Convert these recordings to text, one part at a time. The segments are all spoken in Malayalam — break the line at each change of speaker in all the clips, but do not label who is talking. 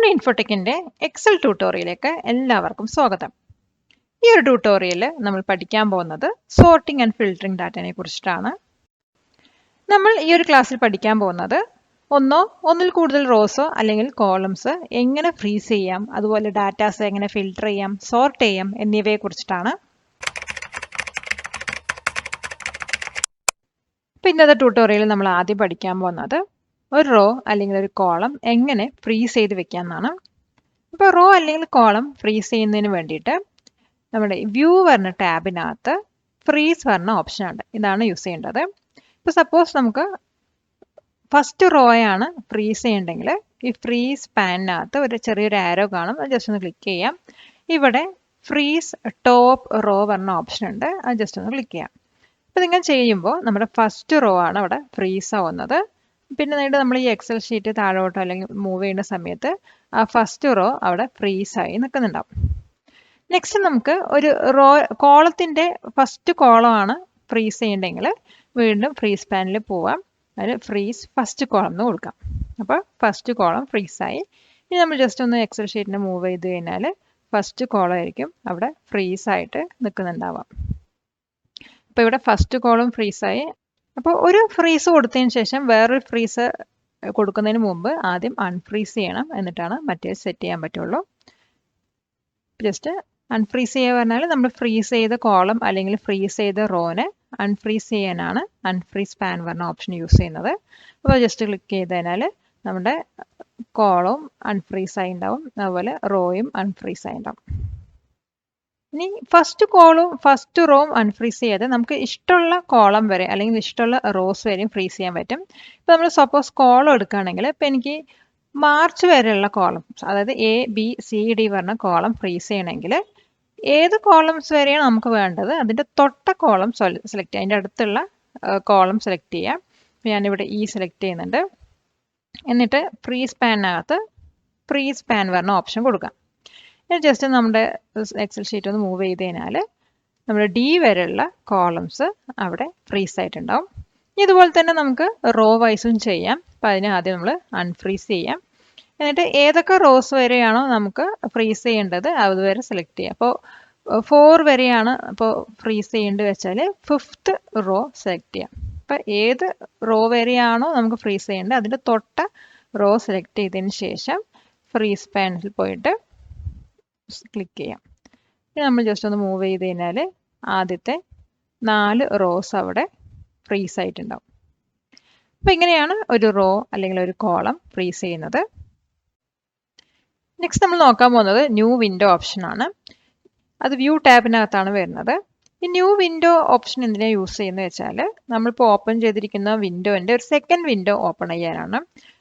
ഓൺ ഇൻഫോടെക്കിന്റെ എക്സൽ ട്യൂട്ടോറിയലിലേക്ക് എല്ലാവർക്കും സ്വാഗതം. ഈ ഒരു ട്യൂട്ടോറിയലിൽ നമ്മൾ പഠിക്കാൻ പോകുന്നത് സോർട്ടിംഗ് ആൻഡ് ഫിൽട്ടറിംഗ് ഡാറ്റയെ കുറിച്ചിട്ടാണ്. നമ്മൾ ഈ ഒരു ക്ലാസ്സിൽ പഠിക്കാൻ പോകുന്നത് ഒന്നിൽ കൂടുതൽ റോസോ അല്ലെങ്കിൽ കോളംസ് എങ്ങനെ ഫ്രീസ് ചെയ്യാം, അതുപോലെ ഡാറ്റാസ് എങ്ങനെ ഫിൽട്ടർ ചെയ്യാം, സോർട്ട് ചെയ്യാം എന്നിവയെ കുറിച്ചിട്ടാണ്. അപ്പോൾ ഇന്നത്തെ ട്യൂട്ടോറിയലിൽ നമ്മൾ ആദ്യം പഠിക്കാൻ പോകുന്നത് ഒരു റോ അല്ലെങ്കിൽ ഒരു കോളം എങ്ങനെ ഫ്രീസ് ചെയ്ത് വെക്കാമെന്നാണ്. ഇപ്പോൾ റോ അല്ലെങ്കിൽ കോളം ഫ്രീസ് ചെയ്യുന്നതിന് വേണ്ടിയിട്ട് നമ്മുടെ വ്യൂ പറഞ്ഞ ടാബിനകത്ത് ഫ്രീസ് പറഞ്ഞ ഓപ്ഷൻ ഉണ്ട്. ഇതാണ് യൂസ് ചെയ്യേണ്ടത്. ഇപ്പോൾ സപ്പോസ് നമുക്ക് ഫസ്റ്റ് റോയാണ് ഫ്രീസ് ചെയ്യണമെങ്കിൽ ഈ ഫ്രീസ് പാനിനകത്ത് ഒരു ചെറിയൊരു ആരോ കാണും, അത് ജസ്റ്റ് ഒന്ന് ക്ലിക്ക് ചെയ്യാം. ഇവിടെ ഫ്രീസ് ടോപ്പ് റോ പറഞ്ഞ ഓപ്ഷൻ ഉണ്ട്, അത് ജസ്റ്റ് ഒന്ന് ക്ലിക്ക് ചെയ്യാം. അപ്പോൾ നിങ്ങൾ ചെയ്യുമ്പോൾ നമ്മുടെ ഫസ്റ്റ് റോ ആണ് അവിടെ ഫ്രീസ് ആവുന്നത്. പിന്നെ നമ്മൾ ഈ എക്സൽ ഷീറ്റ് താഴോട്ടോ അല്ലെങ്കിൽ മൂവ് ചെയ്യുന്ന സമയത്ത് ആ ഫസ്റ്റ് റോ അവിടെ ഫ്രീസ് ആയി നിൽക്കുന്നുണ്ടാവും. നെക്സ്റ്റ് നമുക്ക് ഒരു റോ കോളത്തിൻ്റെ ഫസ്റ്റ് കോളമാണ് ഫ്രീസ് ചെയ്യണമെങ്കിൽ വീണ്ടും ഫ്രീസ് പാനിൽ പോവാം. അതിന് ഫ്രീസ് ഫസ്റ്റ് കോളം എന്ന് കൊടുക്കാം. അപ്പോൾ ഫസ്റ്റ് കോളം ഫ്രീസായി. ഇനി നമ്മൾ ജസ്റ്റ് ഒന്ന് എക്സൽ ഷീറ്റിനെ മൂവ് ചെയ്ത് കഴിഞ്ഞാൽ ഫസ്റ്റ് കോളം ആയിരിക്കും അവിടെ ഫ്രീസ് ആയിട്ട് നിൽക്കുന്നുണ്ടാവാം. അപ്പോൾ ഇവിടെ ഫസ്റ്റ് കോളം ഫ്രീസായി. അപ്പോൾ ഒരു ഫ്രീസ് കൊടുത്തതിന് ശേഷം വേറൊരു ഫ്രീസ് കൊടുക്കുന്നതിന് മുമ്പ് ആദ്യം അൺഫ്രീസ് ചെയ്യണം, എന്നിട്ടാണ് മറ്റേ സെറ്റ് ചെയ്യാൻ പറ്റുള്ളൂ. ജസ്റ്റ് അൺഫ്രീസ് ചെയ്യുക പറഞ്ഞാൽ നമ്മൾ ഫ്രീസ് ചെയ്ത കോളം അല്ലെങ്കിൽ ഫ്രീസ് ചെയ്ത റോനെ അൺഫ്രീസ് ചെയ്യാനാണ് അൺഫ്രീസ് പാൻ പറഞ്ഞ ഓപ്ഷൻ യൂസ് ചെയ്യുന്നത്. അപ്പോൾ ജസ്റ്റ് ക്ലിക്ക് ചെയ്ത് കഴിഞ്ഞാൽ നമ്മുടെ കോളവും അൺഫ്രീസ് ആയി ഉണ്ടാവും, അതുപോലെ റോയും അൺഫ്രീസ് ആയി ഉണ്ടാവും. ഇനി ഫസ്റ്റ് കോളും ഫസ്റ്റ് റോവും അൺഫ്രീസ് ചെയ്യാതെ നമുക്ക് ഇഷ്ടമുള്ള കോളം വരെ അല്ലെങ്കിൽ ഇഷ്ടമുള്ള റോസ് വരെയും ഫ്രീസ് ചെയ്യാൻ പറ്റും. ഇപ്പോൾ നമ്മൾ സപ്പോസ് കോളം എടുക്കുകയാണെങ്കിൽ ഇപ്പോൾ എനിക്ക് മാർച്ച് വരെയുള്ള കോളംസ്, അതായത് ABCD പറഞ്ഞ കോളം ഫ്രീസ് ചെയ്യണമെങ്കിൽ ഏത് കോളംസ് വരെയാണ് നമുക്ക് വേണ്ടത് അതിൻ്റെ തൊട്ട കോളം സെലക്ട് ചെയ്യുക, അതിൻ്റെ അടുത്തുള്ള കോളം സെലക്ട് ചെയ്യാം. ഞാനിവിടെ സെലക്ട് ചെയ്യുന്നുണ്ട്. എന്നിട്ട് ഫ്രീസ് പാനിനകത്ത് ഫ്രീസ് പാൻ പറഞ്ഞ ഓപ്ഷൻ കൊടുക്കാം. ജസ്റ്റ് നമ്മുടെ എക്സൽ ഷീറ്റ് ഒന്ന് മൂവ് ചെയ്ത് കഴിഞ്ഞാൽ നമ്മുടെ D വരെയുള്ള കോളംസ് അവിടെ ഫ്രീസ് ആയിട്ടുണ്ടാവും. ഇതുപോലെ തന്നെ നമുക്ക് റോ വൈസും ചെയ്യാം. അപ്പോൾ അതിന് ആദ്യം നമ്മൾ അൺഫ്രീസ് ചെയ്യാം. എന്നിട്ട് ഏതൊക്കെ റോസ് വരെയാണോ നമുക്ക് ഫ്രീസ് ചെയ്യേണ്ടത് അതുവരെ സെലക്ട് ചെയ്യാം. അപ്പോൾ 4 വരെയാണ് ഇപ്പോൾ ഫ്രീസ് ചെയ്യേണ്ടത് വെച്ചാൽ 5th റോ സെലക്ട് ചെയ്യാം. അപ്പോൾ ഏത് റോ വരെയാണോ നമുക്ക് ഫ്രീസ് ചെയ്യേണ്ടത് അതിൻ്റെ തൊട്ട റോ സെലക്ട് ചെയ്തതിന് ശേഷം ഫ്രീസ് പാനിൽ പോയിട്ട് ക്ലിക്ക് ചെയ്യാം. ഇനി നമ്മൾ ജസ്റ്റ് ഒന്ന് മൂവ് ചെയ്ത് കഴിഞ്ഞാൽ ആദ്യത്തെ 4 റോസ് അവിടെ ഫ്രീസ് ആയിട്ടുണ്ടാവും. അപ്പോൾ ഇങ്ങനെയാണ് ഒരു റോ അല്ലെങ്കിൽ ഒരു കോളം ഫ്രീസ് ചെയ്യുന്നത്. നെക്സ്റ്റ് നമ്മൾ നോക്കാൻ പോകുന്നത് ന്യൂ വിൻഡോ ഓപ്ഷനാണ്. അത് വ്യൂ ടാബിനകത്താണ് വരുന്നത്. ഈ ന്യൂ വിൻഡോ ഓപ്ഷൻ എന്തിനാണ് യൂസ് ചെയ്യുന്നത് വെച്ചാൽ നമ്മളിപ്പോൾ ഓപ്പൺ ചെയ്തിരിക്കുന്ന വിൻഡോൻ്റെ ഒരു സെക്കൻഡ് വിൻഡോ ഓപ്പൺ ചെയ്യാനാണ്.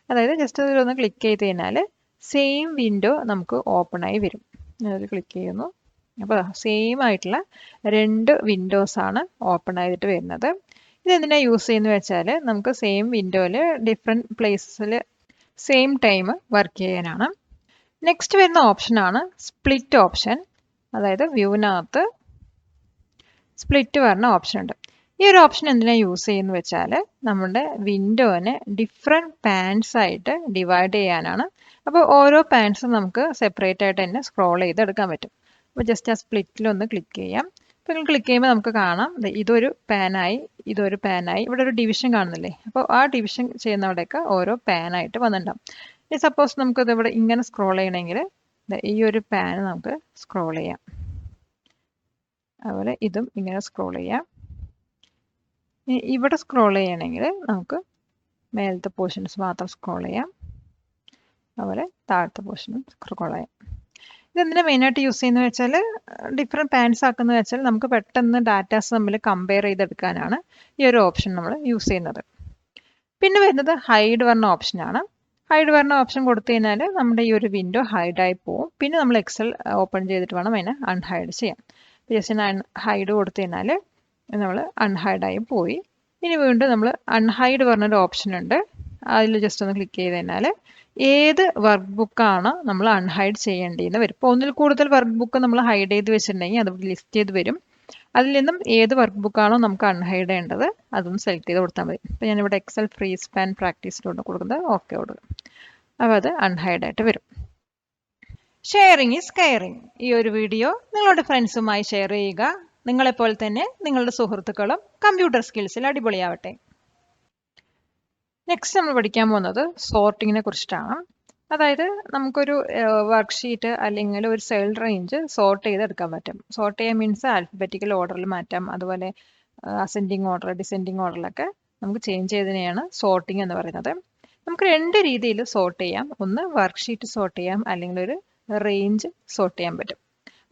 അതായത് ജസ്റ്റ് അതിലൊന്ന് ക്ലിക്ക് ചെയ്ത് കഴിഞ്ഞാൽ സെയിം വിൻഡോ നമുക്ക് ഓപ്പൺ ആയി വരും. ഞാനത് ക്ലിക്ക് ചെയ്യുന്നു. അപ്പോൾ സെയിം ആയിട്ടുള്ള 2 വിൻഡോസാണ് ഓപ്പൺ ആയിട്ട് വരുന്നത്. ഇതെന്തിനാണ് യൂസ് ചെയ്യുന്നത് വെച്ചാൽ നമുക്ക് സെയിം വിൻഡോയിൽ ഡിഫറെൻറ്റ് പ്ലേസസിൽ സെയിം ടൈം വർക്ക് ചെയ്യാനാണ്. നെക്സ്റ്റ് വരുന്ന ഓപ്ഷനാണ് സ്പ്ലിറ്റ് ഓപ്ഷൻ. അതായത് വ്യൂവിനകത്ത് സ്പ്ലിറ്റ് പറഞ്ഞ ഓപ്ഷൻ ഉണ്ട്. ഈ ഒരു ഓപ്ഷൻ എന്തിനാണ് യൂസ് ചെയ്യുന്നത് വെച്ചാൽ നമ്മുടെ വിൻഡോനെ ഡിഫറെൻറ്റ് പാൻസ് ആയിട്ട് ഡിവൈഡ് ചെയ്യാനാണ്. അപ്പോൾ ഓരോ പാൻസും നമുക്ക് സെപ്പറേറ്റ് ആയിട്ട് തന്നെ സ്ക്രോൾ ചെയ്തെടുക്കാൻ പറ്റും. അപ്പോൾ ജസ്റ്റ് ആ സ്പ്ലിറ്റിലൊന്ന് ക്ലിക്ക് ചെയ്യാം. അപ്പോൾ നിങ്ങൾ ക്ലിക്ക് ചെയ്യുമ്പോൾ നമുക്ക് കാണാം ഇതൊരു പാനായി, ഇതൊരു പാനായി, ഇവിടെ ഒരു ഡിവിഷൻ കാണുന്നില്ലേ. അപ്പോൾ ആ ഡിവിഷൻ ചെയ്യുന്നവിടെയൊക്കെ ഓരോ പാനായിട്ട് വന്നിട്ടുണ്ടാവും. ഇനി സപ്പോസ് നമുക്കത് ഇവിടെ ഇങ്ങനെ സ്ക്രോൾ ചെയ്യണമെങ്കിൽ ഈ ഒരു പാൻ നമുക്ക് സ്ക്രോൾ ചെയ്യാം. അതുപോലെ ഇതും ഇങ്ങനെ സ്ക്രോൾ ചെയ്യാം. ഇവിടെ സ്ക്രോൾ ചെയ്യണമെങ്കിൽ നമുക്ക് മേലത്തെ പോർഷൻസ് മാത്രം സ്ക്രോൾ ചെയ്യാം, അതുപോലെ താഴത്തെ പോർഷനും സ്ക്രോൾ ചെയ്യാം. ഇതെന്തിനാണ് മെയിനായിട്ട് യൂസ് ചെയ്യുന്നത് വെച്ചാൽ ഡിഫറെൻറ്റ് പാൻസ് ആക്കുന്നത് വെച്ചാൽ നമുക്ക് പെട്ടെന്ന് ഡാറ്റാസ് തമ്മിൽ കമ്പയർ ചെയ്തെടുക്കാനാണ് ഈ ഒരു ഓപ്ഷൻ നമ്മൾ യൂസ് ചെയ്യുന്നത്. പിന്നെ വരുന്നത് ഹൈഡ് പറഞ്ഞ ഓപ്ഷനാണ്. ഹൈഡ് പറഞ്ഞ ഓപ്ഷൻ കൊടുത്തു കഴിഞ്ഞാൽ നമ്മുടെ ഈ ഒരു വിൻഡോ ഹൈഡായി പോവും. പിന്നെ നമ്മൾ എക്സൽ ഓപ്പൺ ചെയ്തിട്ട് വേണം അതിനെ അൺഹൈഡ് ചെയ്യാൻ. ജസ്റ്റ് ഹൈഡ് കൊടുത്തു കഴിഞ്ഞാൽ നമ്മൾ അൺഹൈഡായി പോയി. ഇനി വീണ്ടും നമ്മൾ അൺഹൈഡ് പറഞ്ഞൊരു ഓപ്ഷൻ ഉണ്ട്. അതിൽ ജസ്റ്റ് ഒന്ന് ക്ലിക്ക് ചെയ്ത് കഴിഞ്ഞാൽ ഏത് വർക്ക് ബുക്കാണ് നമ്മൾ അൺഹൈഡ് ചെയ്യേണ്ടതെന്ന് വരും. ഇപ്പോൾ ഒന്നിൽ കൂടുതൽ വർക്ക് ബുക്ക് നമ്മൾ ഹൈഡ് ചെയ്ത് വെച്ചിട്ടുണ്ടെങ്കിൽ അത് ലിസ്റ്റ് ചെയ്ത് വരും. അതിൽ നിന്നും ഏത് വർക്ക് ബുക്കാണോ നമുക്ക് അൺഹൈഡ് ചെയ്യേണ്ടത് അതൊന്ന് സെലക്ട് ചെയ്ത് കൊടുത്താൽ മതി. ഇപ്പോൾ ഞാനിവിടെ എക്സൽ ഫ്രീസ് പാൻ പ്രാക്ടീസിലോട്ട് കൊടുക്കുന്നത് ഓക്കെ കൊടുക്കും. അപ്പോൾ അത് അൺഹൈഡ് ആയിട്ട് വരും. Sharing is caring. ഈ ഒരു വീഡിയോ നിങ്ങളുടെ ഫ്രണ്ട്സുമായി ഷെയർ ചെയ്യുക. നിങ്ങളെപ്പോലെ തന്നെ നിങ്ങളുടെ സുഹൃത്തുക്കളും കമ്പ്യൂട്ടർ സ്കിൽസിൽ അടിപൊളിയാവട്ടെ. നെക്സ്റ്റ് നമ്മൾ പഠിക്കാൻ പോകുന്നത് സോർട്ടിങ്ങിനെ കുറിച്ചിട്ടാണ്. അതായത് നമുക്കൊരു വർക്ക്ഷീറ്റ് അല്ലെങ്കിൽ ഒരു സെൽ റേഞ്ച് സോർട്ട് ചെയ്തെടുക്കാൻ പറ്റും. സോർട്ട് ചെയ്യാൻ മീൻസ് ആൽഫബറ്റിക്കൽ ഓർഡറിൽ മാറ്റാം, അതുപോലെ അസെൻഡിങ് ഓർഡർ, ഡിസെൻഡിങ് ഓർഡറിലൊക്കെ നമുക്ക് ചേഞ്ച് ചെയ്തതിനെയാണ് സോർട്ടിങ് എന്ന് പറയുന്നത്. നമുക്ക് രണ്ട് രീതിയിൽ സോർട്ട് ചെയ്യാം. ഒന്ന് വർക്ക്ഷീറ്റ് സോർട്ട് ചെയ്യാം, അല്ലെങ്കിൽ ഒരു റേഞ്ച് സോർട്ട് ചെയ്യാൻ പറ്റും.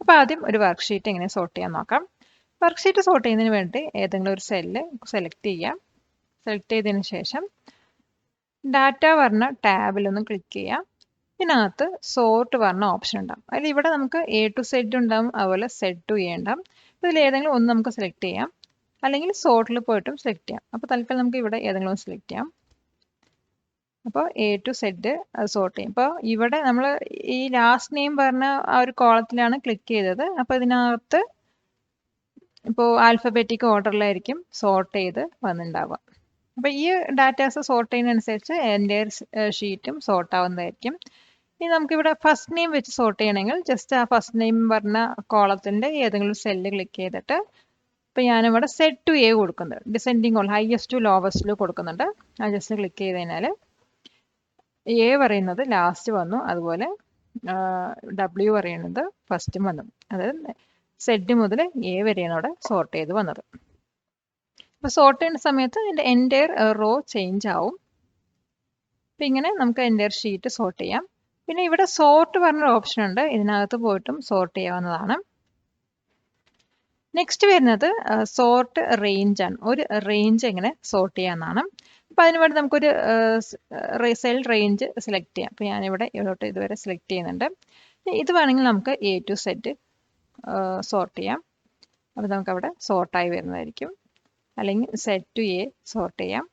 അപ്പോൾ ആദ്യം ഒരു വർക്ക്ഷീറ്റ് എങ്ങനെ സോർട്ട് ചെയ്യാൻ നോക്കാം. വർക്ക്ഷീറ്റ് സോർട്ട് ചെയ്യുന്നതിന് വേണ്ടി ഏതെങ്കിലും ഒരു സെല്ല് സെലക്ട് ചെയ്യാം. സെലക്ട് ചെയ്തതിന് ശേഷം ഡാറ്റ പറഞ്ഞ ടാബിലൊന്ന് ക്ലിക്ക് ചെയ്യാം. ഇതിനകത്ത് സോർട്ട് പറഞ്ഞ ഓപ്ഷൻ ഉണ്ടാകും. അതിൽ ഇവിടെ നമുക്ക് A to Z ഉണ്ടാകും, അതുപോലെ Z to A ഉണ്ടാകും. ഇതിൽ ഏതെങ്കിലും ഒന്ന് നമുക്ക് സെലക്ട് ചെയ്യാം, അല്ലെങ്കിൽ സോർട്ടിൽ പോയിട്ടും സെലക്ട് ചെയ്യാം. അപ്പോൾ തൽക്കാലം നമുക്ക് ഇവിടെ ഏതെങ്കിലും ഒന്ന് സെലക്ട് ചെയ്യാം. അപ്പോൾ A to Z അത് സോർട്ട് ചെയ്യും. അപ്പോൾ ഇവിടെ നമ്മൾ ഈ ലാസ്റ്റ് നെയിം പറഞ്ഞ ആ ഒരു കോളത്തിലാണ് ക്ലിക്ക് ചെയ്തത്. അപ്പോൾ ഇതിനകത്ത് ഇപ്പോൾ ആൽഫബറ്റിക് ഓർഡറിലായിരിക്കും സോർട്ട് ചെയ്ത് വന്നിട്ടുണ്ടാവുക. അപ്പോൾ ഈ ഡാറ്റാസ് സോർട്ട് ചെയ്യുന്നതനുസരിച്ച് എൻ്റെ ഷീറ്റും സോർട്ട് ആവുന്നതായിരിക്കും. ഇനി നമുക്കിവിടെ ഫസ്റ്റ് നെയിം വെച്ച് സോർട്ട് ചെയ്യണമെങ്കിൽ ജസ്റ്റ് ആ ഫസ്റ്റ് നെയിം പറഞ്ഞ കോളത്തിൻ്റെ ഏതെങ്കിലും സെല്ല് ക്ലിക്ക് ചെയ്തിട്ട് ഇപ്പോൾ ഞാനിവിടെ സെറ്റ് ടു എ കൊടുക്കുന്നുണ്ട്. ഡിസെൻഡിങ് ഓൾ ഹയസ്റ്റ് ടു ലോവസ്റ്റിൽ കൊടുക്കുന്നുണ്ട്. ആ ജസ്റ്റ് ക്ലിക്ക് ചെയ്ത് കഴിഞ്ഞാൽ എ പറയുന്നത് ലാസ്റ്റ് വന്നു, അതുപോലെ W പറയുന്നത് ഫസ്റ്റും വന്നു. അതായത് സെഡ് മുതൽ എ വരെയാണ് അവിടെ സോർട്ട് ചെയ്ത് വന്നത്. അപ്പോൾ സോർട്ട് ചെയ്യുന്ന സമയത്ത് ഇതിൻ്റെ എൻ്റയർ റോ ചേഞ്ച് ആവും. അപ്പം ഇങ്ങനെ നമുക്ക് എൻ്റയർ ഷീറ്റ് സോർട്ട് ചെയ്യാം. പിന്നെ ഇവിടെ സോർട്ട് പറഞ്ഞൊരു ഓപ്ഷൻ ഉണ്ട്, ഇതിനകത്ത് പോയിട്ടും സോർട്ട് ചെയ്യാവുന്നതാണ്. നെക്സ്റ്റ് വരുന്നത് സോർട്ട് റേഞ്ച് ആണ്. ഒരു റേഞ്ച് എങ്ങനെ സോർട്ട് ചെയ്യാമെന്നാണ്. അപ്പോൾ അതിന് വേണ്ടി നമുക്കൊരു സെൽ റേഞ്ച് സെലക്ട് ചെയ്യാം. അപ്പോൾ ഞാനിവിടെ ഇവിടോട്ട് ഇതുവരെ സെലക്ട് ചെയ്യുന്നുണ്ട്. ഇത് വേണമെങ്കിൽ നമുക്ക് A to Z സോർട്ട് ചെയ്യാം. അപ്പോൾ നമുക്കവിടെ സോർട്ടായി വരുന്നതായിരിക്കും. അല്ലെങ്കിൽ Z to A സോർട്ട് ചെയ്യാം.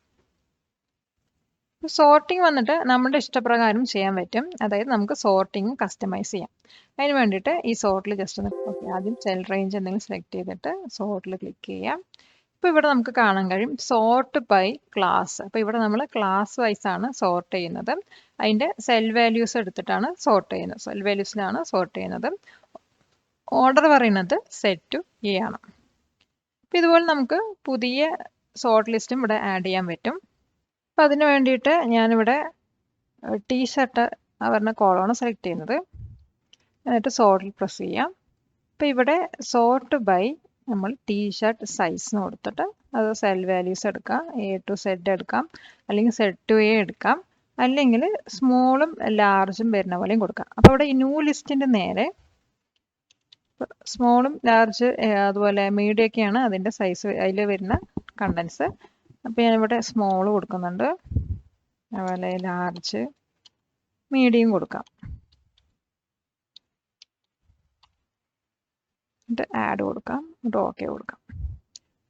സോർട്ടിങ് വന്നിട്ട് നമ്മുടെ ഇഷ്ടപ്രകാരം ചെയ്യാൻ പറ്റും. അതായത് നമുക്ക് സോർട്ടിങ് കസ്റ്റമൈസ് ചെയ്യാം. അതിന് വേണ്ടിയിട്ട് ഈ സോർട്ടിൽ ജസ്റ്റ് ഒന്ന് ആദ്യം സെൽ റേഞ്ച് എന്തെങ്കിലും സെലക്ട് ചെയ്തിട്ട് സോർട്ടിൽ ക്ലിക്ക് ചെയ്യാം. ഇപ്പോൾ ഇവിടെ നമുക്ക് കാണാൻ കഴിയും സോർട്ട് ബൈ ക്ലാസ്. അപ്പോൾ ഇവിടെ നമ്മൾ ക്ലാസ് വൈസ് ആണ് സോർട്ട് ചെയ്യുന്നത്. അതിൻ്റെ സെൽ വാല്യൂസ് എടുത്തിട്ടാണ് സോർട്ട് ചെയ്യുന്നത്. സെൽ വാല്യൂസിലാണ് സോർട്ട് ചെയ്യുന്നത്. ഓർഡർ പറയുന്നത് സെറ്റ് ടു എ ആണ്. അപ്പോൾ ഇതുപോലെ നമുക്ക് പുതിയ സോർട്ട് ലിസ്റ്റും ഇവിടെ ആഡ് ചെയ്യാൻ പറ്റും. അപ്പോൾ അതിന് വേണ്ടിയിട്ട് ഞാനിവിടെ ടീഷർട്ട് പറഞ്ഞ കോളമാണ് സെലക്ട് ചെയ്യുന്നത്. എന്നിട്ട് സോർട്ടിൽ പ്രസ് ചെയ്യാം. അപ്പോൾ ഇവിടെ സോർട്ട് ബൈ നമ്മൾ ടീഷർട്ട് സൈസ് കൊടുത്തിട്ട് അത് സെൽ വാല്യൂസ് എടുക്കാം. A to Z എടുക്കാം, അല്ലെങ്കിൽ Z to A എടുക്കാം, അല്ലെങ്കിൽ സ്മോളും ലാർജും വരുന്ന പോലെയും കൊടുക്കാം. അപ്പോൾ ഇവിടെ ഈ ന്യൂ ലിസ്റ്റിൻ്റെ നേരെ സ്മോളും ലാർജ് അതുപോലെ മീഡിയം ഒക്കെയാണ് അതിൻ്റെ സൈസ്, അതിൽ വരുന്ന കണ്ടൻസ്. അപ്പോൾ ഞാനിവിടെ സ്മോൾ കൊടുക്കുന്നുണ്ട്, അതുപോലെ ലാർജ്, മീഡിയം കൊടുക്കാം. എന്നിട്ട് ആഡ് കൊടുക്കാം, എന്നിട്ട് ഓക്കെ കൊടുക്കാം.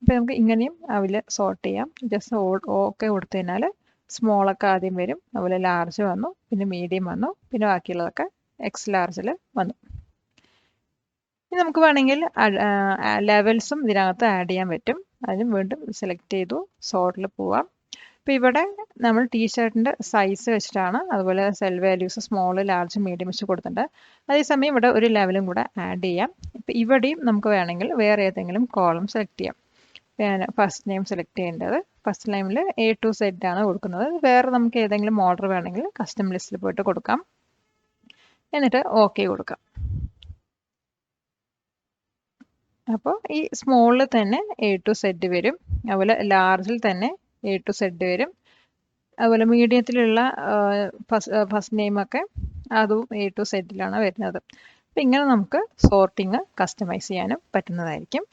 അപ്പോൾ നമുക്ക് ഇങ്ങനെയും അതിൽ സോർട്ട് ചെയ്യാം. ജസ്റ്റ് ഓക്കെ കൊടുത്തു കഴിഞ്ഞാൽ സ്മോളൊക്കെ ആദ്യം വരും, അതുപോലെ ലാർജ് വന്നു, പിന്നെ മീഡിയം വന്നു, പിന്നെ ബാക്കിയുള്ളതൊക്കെ എക്സ് ലാർജിൽ വന്നു. ഇനി നമുക്ക് വേണമെങ്കിൽ ലെവൽസും ഇതിനകത്ത് ആഡ് ചെയ്യാൻ പറ്റും. അതിനും വീണ്ടും സെലക്ട് ചെയ്തു സോർട്ടിൽ പോവാം. അപ്പോൾ ഇവിടെ നമ്മൾ ടീഷർട്ടിൻ്റെ സൈസ് വെച്ചിട്ടാണ്, അതുപോലെ cell values small large medium വെച്ച് കൊടുത്തിട്ടുണ്ട്. അതേസമയം ഇവിടെ ഒരു ലെവലും കൂടെ ആഡ് ചെയ്യാം. ഇപ്പോൾ ഇവിടെയും നമുക്ക് വേണമെങ്കിൽ വേറെ ഏതെങ്കിലും കോളം സെലക്ട് ചെയ്യാം. ഞാൻ ഫസ്റ്റ് നെയിം സെലക്ട് ചെയ്യേണ്ടത്, ഫസ്റ്റ് നെയിമിൽ A to Z ആണ് കൊടുക്കുന്നത്. വേറെ നമുക്ക് ഏതെങ്കിലും ഓർഡർ വേണമെങ്കിൽ കസ്റ്റം ലിസ്റ്റിൽ പോയിട്ട് കൊടുക്കാം. എന്നിട്ട് ഓക്കെ കൊടുക്കാം. അപ്പോൾ ഈ സ്മോളിൽ തന്നെ A to Z വരും, അതുപോലെ ലാർജിൽ തന്നെ A to Z വരും, അതുപോലെ മീഡിയത്തിലുള്ള ഫസ്റ്റ് നെയിമൊക്കെ അതും A to Z വരുന്നത്. അപ്പം ഇങ്ങനെ നമുക്ക് സോർട്ടിങ് കസ്റ്റമൈസ് ചെയ്യാനും പറ്റുന്നതായിരിക്കും.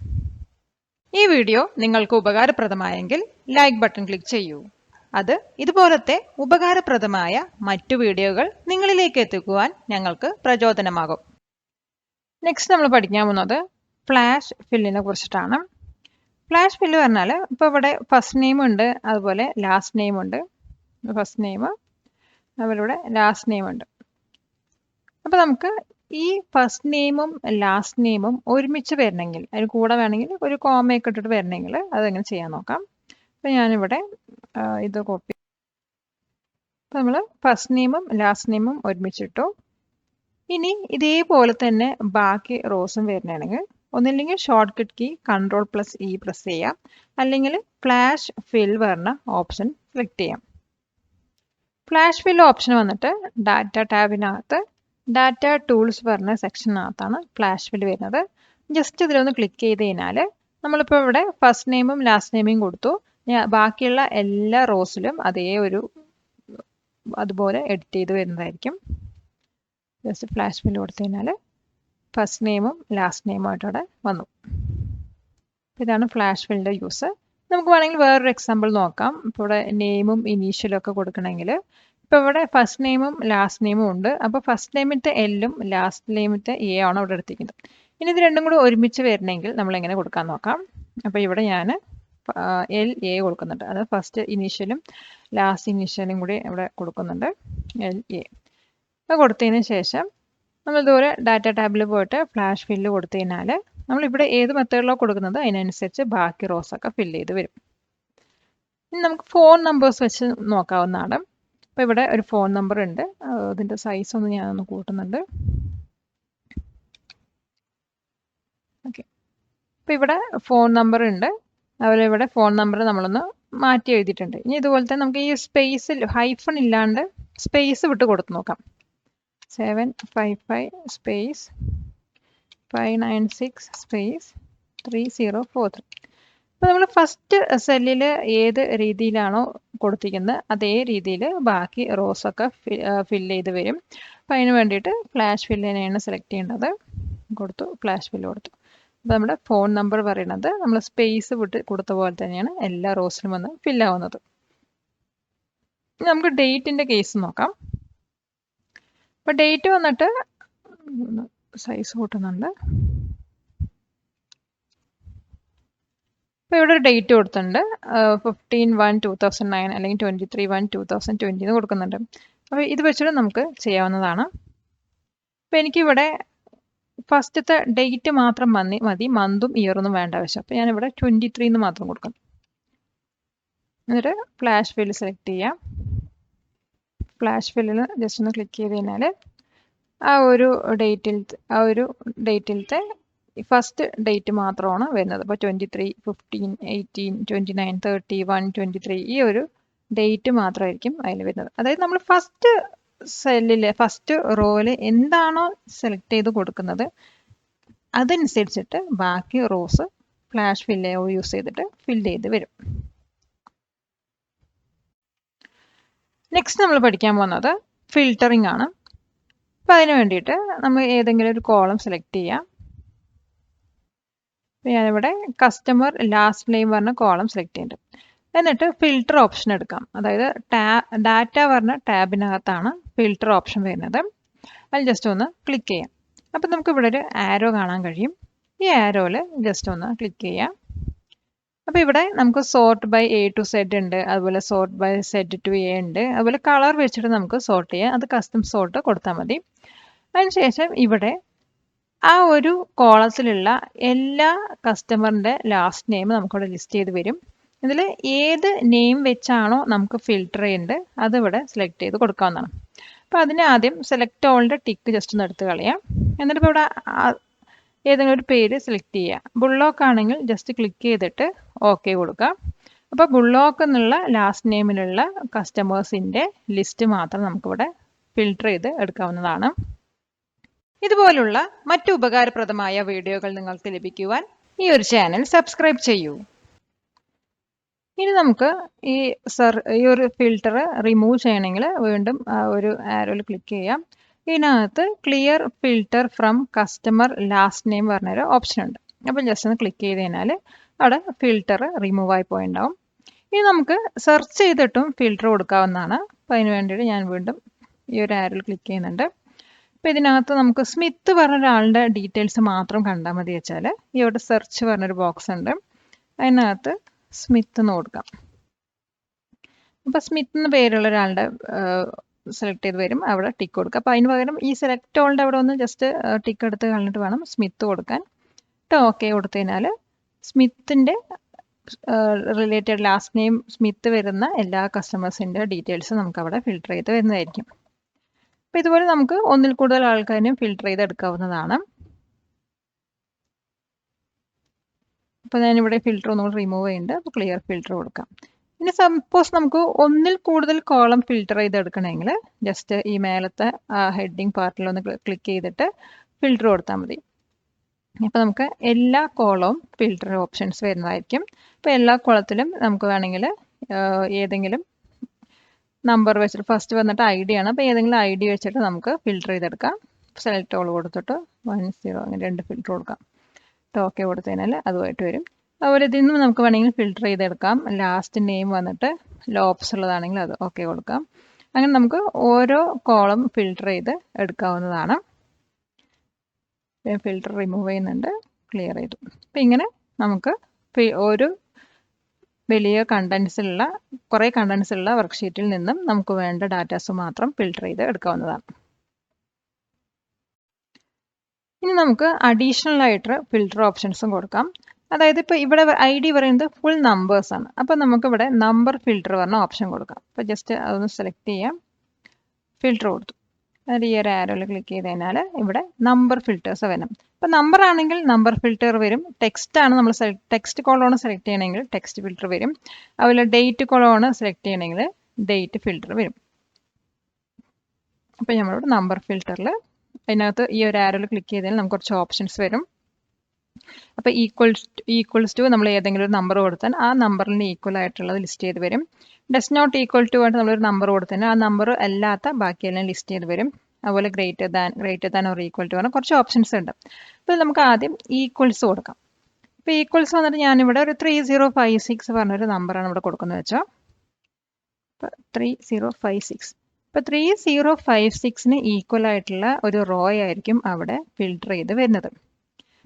ഈ വീഡിയോ നിങ്ങൾക്ക് ഉപകാരപ്രദമായെങ്കിൽ ലൈക്ക് ബട്ടൺ ക്ലിക്ക് ചെയ്യൂ. അത് ഇതുപോലത്തെ ഉപകാരപ്രദമായ മറ്റു വീഡിയോകൾ നിങ്ങളിലേക്ക് എത്തിക്കുവാൻ ഞങ്ങൾക്ക് പ്രചോദനമാകും. നെക്സ്റ്റ് നമ്മൾ പഠിക്കാൻ പോകുന്നത് ഫ്ലാഷ് ഫില്ലിനെ കുറിച്ചിട്ടാണ്. ഫ്ലാഷ് ഫില്ല് പറഞ്ഞാൽ ഇപ്പോൾ ഇവിടെ ഫസ്റ്റ് നെയിം ഉണ്ട്, അതുപോലെ ലാസ്റ്റ് നെയിം ഉണ്ട്. ഫസ്റ്റ് നെയിം, അതുപോലെ ഇവിടെ ലാസ്റ്റ് നെയിം ഉണ്ട്. അപ്പോൾ നമുക്ക് ഈ ഫസ്റ്റ് നെയിമും ലാസ്റ്റ് നെയിമും ഒരുമിച്ച് വരണമെങ്കിൽ, അതിന് കൂടെ വേണമെങ്കിൽ ഒരു കോമയൊക്കെ ഇട്ടിട്ട് വരണമെങ്കിൽ അതെങ്ങനെ ചെയ്യാൻ നോക്കാം. അപ്പോൾ ഞാനിവിടെ ഇത് കോപ്പി, അപ്പോൾ നമ്മൾ ഫസ്റ്റ് നെയിമും ലാസ്റ്റ് നെയിമും ഒരുമിച്ചിട്ടു. ഇനി ഇതേപോലെ തന്നെ ബാക്കി റോസും വരുന്നതാണെങ്കിൽ ഒന്നില്ലെങ്കിൽ short cut key Ctrl+E press ചെയ്യാം, അല്ലെങ്കിൽ ഫ്ലാഷ് ഫിൽ പറഞ്ഞ ഓപ്ഷൻ സെലക്ട് ചെയ്യാം. ഫ്ലാഷ് ഫിൽ ഓപ്ഷൻ വന്നിട്ട് ഡാറ്റ ടാബിനകത്ത് ഡാറ്റ ടൂൾസ് പറഞ്ഞ സെക്ഷനകത്താണ് ഫ്ലാഷ് ഫിൽ വരുന്നത്. ജസ്റ്റ് ഇതിലൊന്ന് ക്ലിക്ക് ചെയ്ത് കഴിഞ്ഞാൽ നമ്മളിപ്പോൾ ഇവിടെ ഫസ്റ്റ് നെയിമും ലാസ്റ്റ് നെയിമും കൊടുത്തു, ബാക്കിയുള്ള എല്ലാ റോസിലും അതുപോലെ എഡിറ്റ് ചെയ്ത് വരുന്നതായിരിക്കും. ജസ്റ്റ് ഫ്ലാഷ് ഫിൽ കൊടുത്തു കഴിഞ്ഞാൽ ഫസ്റ്റ് നെയിമും ലാസ്റ്റ് നെയിമും ആയിട്ട് അവിടെ വന്നു. ഇതാണ് ഫ്ലാഷ് ഫില്ലിൻ്റെ യൂസ്. നമുക്ക് വേണമെങ്കിൽ വേറൊരു എക്സാമ്പിൾ നോക്കാം. ഇപ്പോൾ ഇവിടെ നെയിമും ഇനീഷ്യലും ഒക്കെ കൊടുക്കണമെങ്കിൽ ഇപ്പോൾ ഇവിടെ ഫസ്റ്റ് നെയിമും ലാസ്റ്റ് നെയിമും ഉണ്ട്. അപ്പോൾ ഫസ്റ്റ് നെയിമിൻ്റെ എല്ലും ലാസ്റ്റ് നെയിമിൻ്റെ എ ആണ് ഇവിടെ എടുത്തിരിക്കുന്നത്. ഇനി ഇത് രണ്ടും കൂടി ഒരുമിച്ച് വരണമെങ്കിൽ നമ്മൾ എങ്ങനെ കൊടുക്കാൻ നോക്കാം. അപ്പോൾ ഇവിടെ ഞാൻ LA കൊടുക്കുന്നുണ്ട്. അത് ഫസ്റ്റ് ഇനീഷ്യലും ലാസ്റ്റ് ഇനീഷ്യലും കൂടി ഇവിടെ കൊടുക്കുന്നുണ്ട്. LA അത് കൊടുത്തതിന് ശേഷം നമ്മൾ ഇതുപോലെ ഡാറ്റ ടാബിൽ പോയിട്ട് ഫ്ലാഷ് ഫില്ല് കൊടുത്തു കഴിഞ്ഞാൽ നമ്മളിവിടെ ഏത് മെത്തേഡിലോ കൊടുക്കുന്നത് അതിനനുസരിച്ച് ബാക്കി റോസൊക്കെ ഫില്ല് ചെയ്ത് വരും. ഇനി നമുക്ക് ഫോൺ നമ്പേഴ്സ് വെച്ച് നോക്കാവുന്നതാണ്. അപ്പോൾ ഇവിടെ ഒരു ഫോൺ നമ്പർ ഉണ്ട്. അതിൻ്റെ സൈസ് ഒന്ന് ഞാനൊന്ന് കൂട്ടുന്നുണ്ട്. ഓക്കെ, അപ്പോൾ ഇവിടെ ഫോൺ നമ്പർ ഉണ്ട്. അതുപോലെ ഇവിടെ ഫോൺ നമ്പർ നമ്മളൊന്ന് മാറ്റി എഴുതിയിട്ടുണ്ട്. ഇനി ഇതുപോലെ തന്നെ നമുക്ക് ഈ സ്പേസിൽ ഹൈഫൺ ഇല്ലാണ്ട് സ്പേസ് വിട്ട് കൊടുത്ത് നോക്കാം. 755 സ്പേസ് 596 സ്പേസ് 3043. അപ്പോൾ നമ്മൾ ഫസ്റ്റ് സെല്ലിൽ ഏത് രീതിയിലാണോ കൊടുത്തിരിക്കുന്നത് അതേ രീതിയിൽ ബാക്കി റോസൊക്കെ ഫില്ല് ചെയ്ത് വരും. അപ്പോൾ അതിന് വേണ്ടിയിട്ട് ഫ്ലാഷ് ഫില്ലിനെയാണ് സെലക്ട് ചെയ്യേണ്ടത്. കൊടുത്തു, ഫ്ലാഷ് ഫില്ല് കൊടുത്തു. അപ്പോൾ നമ്മുടെ ഫോൺ നമ്പർ പറയുന്നത് നമ്മൾ സ്പേസ് വിട്ട് കൊടുത്ത പോലെ തന്നെയാണ് എല്ലാ റോസിലും വന്ന് ഫില്ലാവുന്നത്. ഇനി നമുക്ക് ഡേറ്റിൻ്റെ കേസ് നോക്കാം. അപ്പോൾ ഡേറ്റ് വന്നിട്ട് സൈസ് കൂട്ടുന്നുണ്ട്. അപ്പോൾ ഇവിടെ ഒരു ഡേറ്റ് കൊടുത്തിട്ടുണ്ട്. 15/1/2009 അല്ലെങ്കിൽ 23/1/2020 എന്ന് കൊടുക്കുന്നുണ്ട്. അപ്പോൾ ഇത് വെച്ചിട്ട് നമുക്ക് ചെയ്യാവുന്നതാണ്. അപ്പോൾ എനിക്കിവിടെ ഫസ്റ്റത്തെ ഡേറ്റ് മാത്രം മതി, മന്തും ഇയറൊന്നും വേണ്ട ആവശ്യം. അപ്പോൾ ഞാനിവിടെ 23 എന്ന് മാത്രം കൊടുക്കും. എന്നിട്ട് ഫ്ലാഷ് ഫിൽ സെലക്ട് ചെയ്യാം. ഫ്ലാഷ് ഫില്ലിൽ ജസ്റ്റ് ഒന്ന് ക്ലിക്ക് ചെയ്ത് കഴിഞ്ഞാൽ ആ ഒരു ഡേറ്റിലത്തെ ഫസ്റ്റ് ഡേറ്റ് മാത്രമാണ് വരുന്നത്. അപ്പോൾ 23, 15, 18, 29, 30, 1, 23 ഈ ഒരു ഡേറ്റ് മാത്രമായിരിക്കും അതിൽ വരുന്നത്. അതായത് നമ്മൾ ഫസ്റ്റ് സെല്ലിൽ ഫസ്റ്റ് റോയിൽ എന്താണോ സെലക്ട് ചെയ്ത് കൊടുക്കുന്നത് അതനുസരിച്ചിട്ട് ബാക്കി റോസ് ഫ്ലാഷ് ഫില്ല് യൂസ് ചെയ്തിട്ട് ഫില്ല് ചെയ്ത് വരും. നെക്സ്റ്റ് നമ്മൾ പഠിക്കാൻ പോകുന്നത് ഫിൽറ്ററിംഗ് ആണ്. അപ്പോൾ അതിന് വേണ്ടിയിട്ട് നമ്മൾ ഏതെങ്കിലും ഒരു കോളം സെലക്ട് ചെയ്യാം. ഞാനിവിടെ കസ്റ്റമർ ലാസ്റ്റ് നെയിം പറഞ്ഞ കോളം സെലക്ട് ചെയ്യുന്നുണ്ട്. എന്നിട്ട് ഫിൽറ്റർ ഓപ്ഷൻ എടുക്കാം. അതായത് ഡാറ്റ പറഞ്ഞ ടാബിനകത്താണ് ഫിൽറ്റർ ഓപ്ഷൻ വരുന്നത്. അതിൽ ജസ്റ്റ് ഒന്ന് ക്ലിക്ക് ചെയ്യാം. അപ്പോൾ നമുക്ക് ഇവിടെ ഒരു ആരോ കാണാൻ കഴിയും. ഈ ആരോയിൽ ജസ്റ്റ് ഒന്ന് ക്ലിക്ക് ചെയ്യാം. അപ്പോൾ ഇവിടെ നമുക്ക് sort by A to Z ഉണ്ട്, അതുപോലെ sort by Z to A ഉണ്ട്, അതുപോലെ കളർ വെച്ചിട്ട് നമുക്ക് സോർട്ട് ചെയ്യാം. അത് കസ്റ്റം സോർട്ട് കൊടുത്താൽ മതി. അതിനുശേഷം ഇവിടെ ആ ഒരു കോളത്തിലുള്ള എല്ലാ കസ്റ്റമറിൻ്റെ ലാസ്റ്റ് നെയിം നമുക്കിവിടെ ലിസ്റ്റ് ചെയ്ത് വരും. ഇതിൽ ഏത് നെയിം വെച്ചാണോ നമുക്ക് ഫിൽറ്റർ ചെയ്യേണ്ടത് അതിവിടെ സെലക്ട് ചെയ്ത് കൊടുക്കാവുന്നതാണ്. അപ്പോൾ അതിന് ആദ്യം സെലക്ട് ഓളിൻ്റെ ടിക്ക് ജസ്റ്റ് ഒന്ന് എടുത്ത് കളയാം. എന്നിട്ട് ഇപ്പോൾ ഇവിടെ ഏതെങ്കിലും ഒരു പേര് സെലക്ട് ചെയ്യുക. ബുള്ളോക്ക് ആണെങ്കിൽ ജസ്റ്റ് ക്ലിക്ക് ചെയ്തിട്ട് ഓക്കെ കൊടുക്കുക. അപ്പോൾ ബുള്ളോക്ക് എന്നുള്ള ലാസ്റ്റ് നെയിമിലുള്ള കസ്റ്റമേഴ്സിൻ്റെ ലിസ്റ്റ് മാത്രം നമുക്കിവിടെ ഫിൽറ്റർ ചെയ്ത് എടുക്കാവുന്നതാണ്. ഇതുപോലുള്ള മറ്റു ഉപകാരപ്രദമായ വീഡിയോകൾ നിങ്ങൾക്ക് ലഭിക്കുവാൻ ഈ ഒരു ചാനൽ സബ്സ്ക്രൈബ് ചെയ്യൂ. ഇനി നമുക്ക് ഈ ഒരു ഫിൽറ്റർ റിമൂവ് ചെയ്യണമെങ്കിൽ വീണ്ടും ഒരു ആരോയിൽ ക്ലിക്ക് ചെയ്യാം. ഇതിനകത്ത് clear filter from customer last name പറഞ്ഞൊരു ഓപ്ഷൻ ഉണ്ട്. അപ്പോൾ ജസ്റ്റ് ഒന്ന് ക്ലിക്ക് ചെയ്ത് കഴിഞ്ഞാൽ അവിടെ ഫിൽറ്റർ റിമൂവ് ആയി പോയിട്ടുണ്ടാവും. ഇനി നമുക്ക് സെർച്ച് ചെയ്തിട്ടും ഫിൽറ്റർ കൊടുക്കാവുന്നതാണ്. അപ്പോൾ അതിന് വേണ്ടിയിട്ട് ഞാൻ വീണ്ടും ഈ ഒരു ആരോയിൽ ക്ലിക്ക് ചെയ്യുന്നുണ്ട്. അപ്പോൾ ഇതിനകത്ത് നമുക്ക് സ്മിത്ത് പറഞ്ഞ ഒരാളുടെ ഡീറ്റെയിൽസ് മാത്രം കണ്ടാൽ മതി വെച്ചാൽ ഇവിടെ സെർച്ച് പറഞ്ഞൊരു ബോക്സ് ഉണ്ട്. അതിനകത്ത് സ്മിത്ത് എന്ന് കൊടുക്കാം. അപ്പോൾ സ്മിത്ത് എന്ന് പേരുള്ള ഒരാളുടെ സെലക്ട് ചെയ്ത് വരും, അവിടെ ടിക്ക് കൊടുക്കുക. അപ്പോൾ അതിന് പകരം ഈ സെലക്ട് ഓളിൻ്റെ അവിടെ ഒന്ന് ജസ്റ്റ് ടിക്ക് എടുത്ത് കളഞ്ഞിട്ട് വേണം സ്മിത്ത് കൊടുക്കാൻ. ഓക്കെ കൊടുത്തു കഴിഞ്ഞാൽ സ്മിത്തിൻ്റെ റിലേറ്റഡ് ലാസ്റ്റ് നെയിം സ്മിത്ത് വരുന്ന എല്ലാ കസ്റ്റമേഴ്സിൻ്റെ ഡീറ്റെയിൽസ് നമുക്ക് അവിടെ ഫിൽറ്റർ ചെയ്ത് വരുന്നതായിരിക്കും. അപ്പോൾ ഇതുപോലെ നമുക്ക് ഒന്നിൽ കൂടുതൽ ആൾക്കാരെയും ഫിൽട്ടർ ചെയ്തെടുക്കാവുന്നതാണ്. അപ്പോൾ ഞാനിവിടെ ഫിൽട്ടർ ഒന്നുകൂടി റിമൂവ് ചെയ്യുന്നുണ്ട്. അപ്പോൾ ക്ലിയർ ഫിൽട്ടർ കൊടുക്കാം. ഇനി സപ്പോസ് നമുക്ക് ഒന്നിൽ കൂടുതൽ കോളം ഫിൽട്ടർ ചെയ്തെടുക്കണമെങ്കിൽ ജസ്റ്റ് ഈ മേലത്തെ ഹെഡിങ് പാർട്ടിൽ ഒന്ന് ക്ലിക്ക് ചെയ്തിട്ട് ഫിൽട്ടർ കൊടുത്താൽ മതി. അപ്പോൾ നമുക്ക് എല്ലാ കോളവും ഫിൽട്ടർ ഓപ്ഷൻസ് വരുന്നതായിരിക്കും. അപ്പോൾ എല്ലാ കോളത്തിലും നമുക്ക് വേണമെങ്കിൽ ഏതെങ്കിലും നമ്പർ വെച്ചിട്ട് ഫസ്റ്റ് വന്നിട്ട് ID ആണ്. അപ്പോൾ ഏതെങ്കിലും ID വെച്ചിട്ട് നമുക്ക് ഫിൽട്ടർ ചെയ്തെടുക്കാം. സെലക്ട് ഓൾ കൊടുത്തിട്ട് 1 0 അങ്ങനെ 2 ഫിൽട്ടർ കൊടുക്കാം. ഓക്കെ കൊടുത്തു കഴിഞ്ഞാൽ അതുമായിട്ട് വരും. അതുപോലെ ഇതിൽ നിന്ന് നമുക്ക് വേണമെങ്കിൽ ഫിൽട്ടർ ചെയ്തെടുക്കാം. ലാസ്റ്റ് നെയിം വന്നിട്ട് ലോപ്സ് ഉള്ളതാണെങ്കിൽ അത് ഓക്കെ കൊടുക്കാം. അങ്ങനെ നമുക്ക് ഓരോ കോളം ഫിൽട്ടർ ചെയ്ത് എടുക്കാവുന്നതാണ്. ഫിൽട്ടർ റിമൂവ് ചെയ്യുന്നുണ്ട്, ക്ലിയർ ചെയ്തു. അപ്പം ഇങ്ങനെ നമുക്ക് ഒരു വലിയ കുറേ കണ്ടൻസ് ഉള്ള വർക്ക്ഷീറ്റിൽ നിന്നും നമുക്ക് വേണ്ട ഡാറ്റാസ് മാത്രം ഫിൽട്ടർ ചെയ്ത് എടുക്കാവുന്നതാണ്. ഇനി നമുക്ക് അഡീഷണൽ ആയിട്ട് ഫിൽട്ടർ ഓപ്ഷൻസും കൊടുക്കാം. അതായത് ഇപ്പോൾ ഇവിടെ ID പറയുന്നത് ഫുൾ നമ്പേഴ്സ് ആണ്. അപ്പോൾ നമുക്കിവിടെ നമ്പർ ഫിൽട്ടർ പറഞ്ഞ ഓപ്ഷൻ കൊടുക്കാം. അപ്പോൾ ജസ്റ്റ് അതൊന്ന് സെലക്ട് ചെയ്യാം, ഫിൽട്ടർ കൊടുത്തു. അതായത് ഈ ഒരു ആരോയിൽ ക്ലിക്ക് ചെയ്ത് കഴിഞ്ഞാൽ ഇവിടെ നമ്പർ ഫിൽറ്റേഴ്സ് വരും. ഇപ്പോൾ നമ്പർ ആണെങ്കിൽ നമ്പർ ഫിൽറ്റർ വരും. ടെക്സ്റ്റ് ആണ് നമ്മൾ ടെക്സ്റ്റ് കോളമാണ് സെലക്ട് ചെയ്യണമെങ്കിൽ ടെക്സ്റ്റ് ഫിൽറ്റർ വരും. അതുപോലെ ഡേറ്റ് കോളമാണ് സെലക്ട് ചെയ്യണമെങ്കിൽ ഡേറ്റ് ഫിൽറ്റർ വരും. അപ്പോൾ നമ്മളിവിടെ നമ്പർ ഫിൽറ്ററിൽ അതിനകത്ത് ഈ ഒരു ആരോയിൽ ക്ലിക്ക് ചെയ്താൽ നമുക്ക് കുറച്ച് ഓപ്ഷൻസ് വരും. അപ്പോൾ ഈക്വൽസ് ടു നമ്മൾ ഏതെങ്കിലും ഒരു നമ്പർ കൊടുത്താൽ ആ നമ്പറിന് ഈക്വൽ ആയിട്ടുള്ളത് ലിസ്റ്റ് ചെയ്ത് വരും. ഡസ് നോട്ട് ഈക്വൽ ടു ആയിട്ട് നമ്മളൊരു നമ്പർ കൊടുത്താൽ ആ നമ്പർ അല്ലാത്ത ബാക്കിയെല്ലാം ലിസ്റ്റ് ചെയ്ത് വരും. അതുപോലെ greater than or equal to പറഞ്ഞാൽ കുറച്ച് ഓപ്ഷൻസ് ഉണ്ട്. അപ്പോൾ നമുക്ക് ആദ്യം ഈക്വൽസ് കൊടുക്കാം. ഇപ്പോൾ ഈക്വൽസ് വന്നിട്ട് ഞാനിവിടെ ഒരു 3056 പറഞ്ഞൊരു നമ്പറാണ് ഇവിടെ കൊടുക്കുന്നത് വെച്ചാൽ. ഇപ്പോൾ 3056. ഇപ്പോൾ 3056ന് ഈക്വൽ ആയിട്ടുള്ള ഒരു റോ ആയിരിക്കും അവിടെ ഫിൽട്ടർ ചെയ്ത് വരുന്നത്.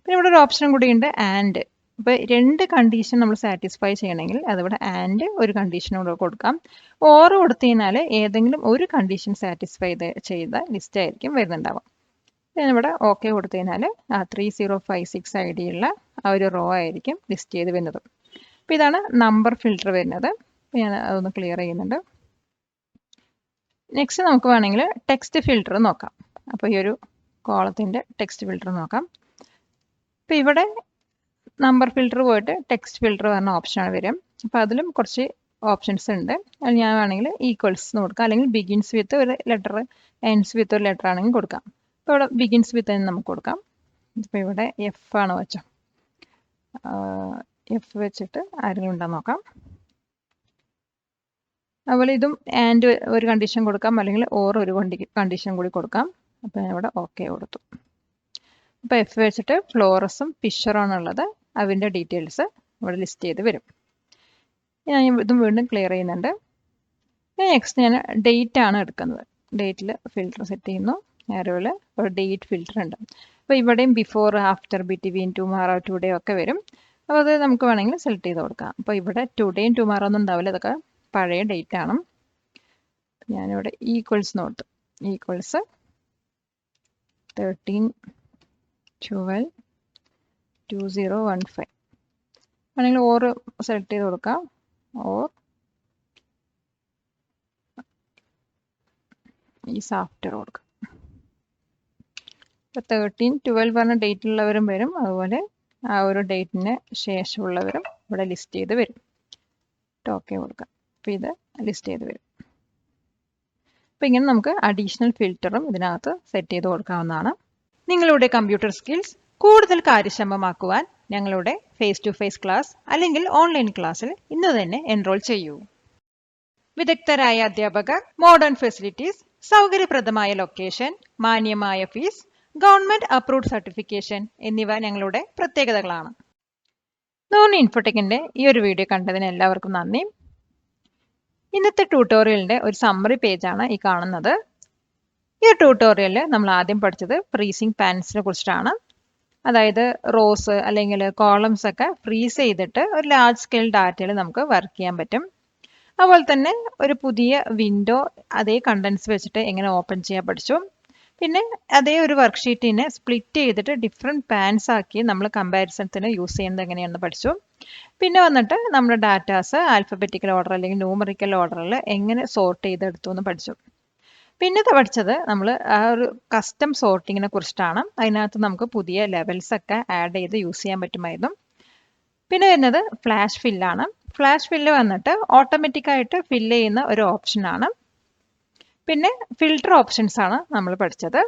പിന്നെ ഇവിടെ ഒരു ഓപ്ഷനും കൂടിയുണ്ട് ആൻഡ്. അപ്പോൾ 2 കണ്ടീഷൻ നമ്മൾ സാറ്റിസ്ഫൈ ചെയ്യണമെങ്കിൽ അതിവിടെ ആൻഡ് ഒരു കണ്ടീഷൻ കൂടെ കൊടുക്കാം. ഓർ കൊടുത്തു കഴിഞ്ഞാൽ ഏതെങ്കിലും ഒരു കണ്ടീഷൻ സാറ്റിസ്ഫൈ ചെയ്ത ലിസ്റ്റ് ആയിരിക്കും വരുന്നുണ്ടാവാം. ഞാനിവിടെ ഓക്കെ കൊടുത്തു കഴിഞ്ഞാൽ ആ 3056 ID ഉള്ള ആ ഒരു റോ ആയിരിക്കും ലിസ്റ്റ് ചെയ്ത് വരുന്നത്. അപ്പോൾ ഇതാണ് നമ്പർ ഫിൽട്ടർ വരുന്നത്. അപ്പോൾ ഞാൻ അതൊന്ന് ക്ലിയർ ചെയ്യുന്നുണ്ട്. നെക്സ്റ്റ് നമുക്ക് വേണമെങ്കിൽ ടെക്സ്റ്റ് ഫിൽട്ടർ നോക്കാം. അപ്പോൾ ഈ ഒരു കോളത്തിൻ്റെ ടെക്സ്റ്റ് ഫിൽട്ടർ നോക്കാം. അപ്പോൾ ഇവിടെ നമ്പർ ഫിൽട്ടർ പോയിട്ട് ടെക്സ്റ്റ് ഫിൽട്ടർ പറഞ്ഞ ഓപ്ഷനാണ് വരും. അപ്പോൾ അതിലും കുറച്ച് ഓപ്ഷൻസ് ഉണ്ട്. അത് ഞാൻ വേണമെങ്കിൽ ഈക്വൽസ് എന്ന് കൊടുക്കാം, അല്ലെങ്കിൽ ബിഗിൻസ് വിത്ത് ഒരു ലെറ്റർ, എൻഡ്സ് വിത്ത് ഒരു ലെറ്റർ ആണെങ്കിൽ കൊടുക്കാം. അപ്പോൾ ഇവിടെ ബിഗിൻസ് വിത്ത് എന്ന് നമുക്ക് കൊടുക്കാം. ഇപ്പോൾ ഇവിടെ F ആണ് വെച്ചോ, F വെച്ചിട്ട് ആരെങ്കിലും ഉണ്ടോ നോക്കാം. അതുപോലെ ഇതും ആൻഡ് ഒരു കണ്ടീഷൻ കൊടുക്കാം, അല്ലെങ്കിൽ ഓർ ഒരു കണ്ടീഷൻ കൂടി കൊടുക്കാം. അപ്പോൾ ഞാൻ ഇവിടെ ഓക്കെ കൊടുത്തു. അപ്പോൾ F വെച്ചിട്ട് ഫ്ലോറസും ഫിഷറാണ് ഉള്ളത്. അതിൻ്റെ ഡീറ്റെയിൽസ് ഇവിടെ ലിസ്റ്റ് ചെയ്ത് വരും. ഞാൻ ഇതും വീണ്ടും ക്ലിയർ ചെയ്യുന്നുണ്ട്. നെക്സ്റ്റ് ഞാൻ ഡേറ്റ് ആണ് എടുക്കുന്നത്. ഡേറ്റിൽ ഫിൽട്ടർ സെറ്റ് ചെയ്യുന്നു. ആരോയിൽ ഒരു ഡേറ്റ് ഫിൽട്ടർ ഉണ്ട്. അപ്പോൾ ഇവിടെയും before, after, between, tomorrow, today ഒക്കെ വരും. അപ്പോൾ അത് നമുക്ക് വേണമെങ്കിൽ സെലക്ട് ചെയ്ത് കൊടുക്കാം. അപ്പോൾ ഇവിടെ ടുഡേയും ടുമാറോ ഒന്നും ഉണ്ടാവില്ല, ഇതൊക്കെ പഴയ ഡേറ്റ് ആണ്. ഞാനിവിടെ ഈക്വൽസ് കൊടുത്തു. ഈക്വൽസ് 13/12/2015 വേണമെങ്കിൽ ഓർ സെലക്ട് ചെയ്ത് കൊടുക്കാം. ഓർ ഈസ് ആഫ്റ്റർ കൊടുക്കാം. ഇപ്പോൾ 13/12 പറഞ്ഞ ഡേറ്റിലുള്ളവരും വരും, അതുപോലെ ആ ഒരു ഡേറ്റിന് ശേഷമുള്ളവരും ഇവിടെ ലിസ്റ്റ് ചെയ്ത് വരും. ഓക്കെ കൊടുക്കാം. അപ്പോൾ ഇത് ലിസ്റ്റ് ചെയ്ത് വരും. അപ്പോൾ ഇങ്ങനെ നമുക്ക് അഡീഷണൽ ഫിൽറ്ററും ഇതിനകത്ത് സെറ്റ് ചെയ്ത് കൊടുക്കാവുന്നതാണ്. നിങ്ങളുടെ കമ്പ്യൂട്ടർ സ്കിൽസ് കൂടുതൽ കാര്യക്ഷമമാക്കുവാൻ ഞങ്ങളുടെ ഫേസ് ടു ഫേസ് ക്ലാസ് അല്ലെങ്കിൽ ഓൺലൈൻ ക്ലാസ്സിൽ ഇന്ന് തന്നെ എൻറോൾ ചെയ്യൂ. വിദഗ്ധരായ അധ്യാപകർ, മോഡേൺ ഫെസിലിറ്റീസ്, സൗകര്യപ്രദമായ ലൊക്കേഷൻ, മാന്യമായ ഫീസ്, ഗവൺമെന്റ് അപ്രൂവ്ഡ് സർട്ടിഫിക്കേഷൻ എന്നിവ ഞങ്ങളുടെ പ്രത്യേകതകളാണ്. നോൺ ഇൻഫോടെക്കിന്റെ ഈ ഒരു വീഡിയോ കണ്ടതിന് എല്ലാവർക്കും നന്ദി. ഇന്നത്തെ ട്യൂട്ടോറിയലിന്റെ ഒരു സമ്മറി പേജാണ് ഈ കാണുന്നത്. ഈ ട്യൂട്ടോറിയലിൽ നമ്മൾ ആദ്യം പഠിച്ചത് ഫ്രീസിംഗ് പാൻസിനെ കുറിച്ചിട്ടാണ്. അതായത് റോസ് അല്ലെങ്കിൽ കോളംസ് ഒക്കെ ഫ്രീസ് ചെയ്തിട്ട് ഒരു ലാർജ് സ്കെയിൽ ഡാറ്റയിൽ നമുക്ക് വർക്ക് ചെയ്യാൻ പറ്റും. അതുപോലെ തന്നെ ഒരു പുതിയ വിൻഡോ അതേ കണ്ടൻസ് വെച്ചിട്ട് എങ്ങനെ ഓപ്പൺ ചെയ്യാൻ പഠിച്ചു. പിന്നെ അതേ ഒരു വർക്ക്ഷീറ്റിനെ സ്പ്ലിറ്റ് ചെയ്തിട്ട് ഡിഫറെൻറ്റ് പാൻസ് ആക്കി നമ്മൾ കമ്പാരിസൺസിന് യൂസ് ചെയ്യുന്നത് എങ്ങനെയാണെന്ന് പഠിച്ചു. പിന്നെ വന്നിട്ട് നമ്മുടെ ഡാറ്റാസ് ആൽഫബറ്റിക്കൽ ഓർഡർ അല്ലെങ്കിൽ ന്യൂമറിക്കൽ ഓർഡറിൽ എങ്ങനെ സോർട്ട് ചെയ്തെടുത്തു എന്ന് പഠിച്ചു. പിന്നത്തെ പഠിച്ചത് നമ്മൾ ആ ഒരു കസ്റ്റം സോർട്ടിങ്ങിനെ കുറിച്ചിട്ടാണ്. അതിനകത്ത് നമുക്ക് പുതിയ ലെവൽസ് ഒക്കെ ആഡ് ചെയ്ത് യൂസ് ചെയ്യാൻ പറ്റുമായിരുന്നു. പിന്നെ വരുന്നത് ഫ്ലാഷ് ഫില്ലാണ്. ഫ്ലാഷ് ഫില്ല് വന്നിട്ട് ഓട്ടോമാറ്റിക്കായിട്ട് ഫില്ല് ചെയ്യുന്ന ഒരു ഓപ്ഷനാണ്. പിന്നെ ഫിൽട്ടർ ഓപ്ഷൻസ് ആണ് നമ്മൾ പഠിച്ചത്.